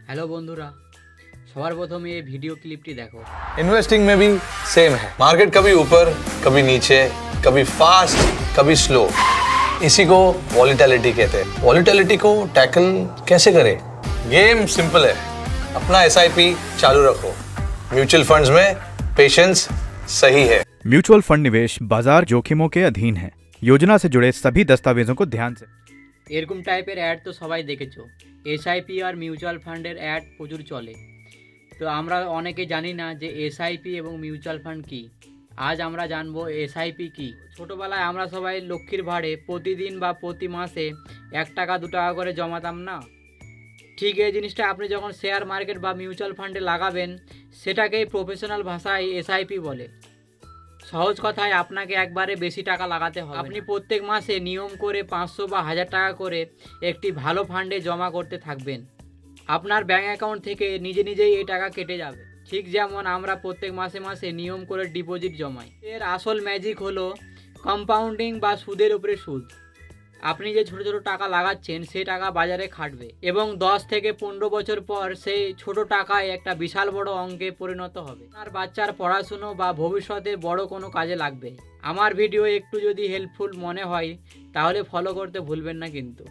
Hello बंधुरा सबार प्रथमे ये वीडियो क्लिपटी देखो। इन्वेस्टिंग में भी सेम है। मार्केट कभी ऊपर कभी नीचे, कभी फास्ट कभी स्लो, इसी को वॉलीटिलिटी कहते हैं। वॉलीटिलिटी को टैकल कैसे करें? गेम सिंपल है, अपना एसआईपी चालू रखो। म्यूचुअल फंड्स में पेशेंस सही है। म्यूचुअल फंड निवेश बाजार जोखिमों के अधीन है। योजना से जुड़े सभी दस्तावेजों को ध्यान से। এরকম টাইপের অ্যাড তো সবাই দেখেছো। এসআইপি আর মিউচুয়াল ফান্ডের অ্যাড প্রচুর চলে, তো আমরা অনেকে জানি না যে এসআইপি এবং মিউচুয়াল ফান্ড কি। আজ আমরা জানবো এসআইপি কি। ছোটোবেলায় আমরা সবাই লক্ষ্মীর ভাড়ে প্রতিদিন বা প্রতি মাসে 1 টাকা 2 টাকা করে জমাতাম না? ঠিক এই জিনিসটা আপনি যখন শেয়ার মার্কেট বা মিউচুয়াল ফান্ডে লাগাবেন, সেটাকেই প্রফেশনাল ভাষায় এসআইপি বলে। সহজ কথায় আপনাকে একবারে বেশি টাকা লাগাতে হবে। আপনি প্রত্যেক মাসে নিয়ম করে 500 বা 1000 টাকা করে একটি ভালো ফান্ডে জমা করতে থাকবেন। আপনার ব্যাঙ্ক অ্যাকাউন্ট থেকে নিজে নিজেই এই টাকা কেটে যাবে, ঠিক যেমন আমরা প্রত্যেক মাসে মাসে নিয়ম করে ডিপোজিট জমাই। এর আসল ম্যাজিক হলো কম্পাউন্ডিং বা সুদের উপরে সুদ। আপনি যে ছোটো ছোটো টাকা লাগাচ্ছেন সেই টাকা বাজারে খাটবে এবং 10 থেকে 15 বছর পর সেই ছোট টাকায় একটা বিশাল বড় অঙ্কে পরিণত হবে। আর বাচ্চার পড়াশুনো বা ভবিষ্যতে বড় কোনো কাজে লাগবে। আমার ভিডিও একটু যদি হেল্পফুল মনে হয় তাহলে ফলো করতে ভুলবেন না কিন্তু।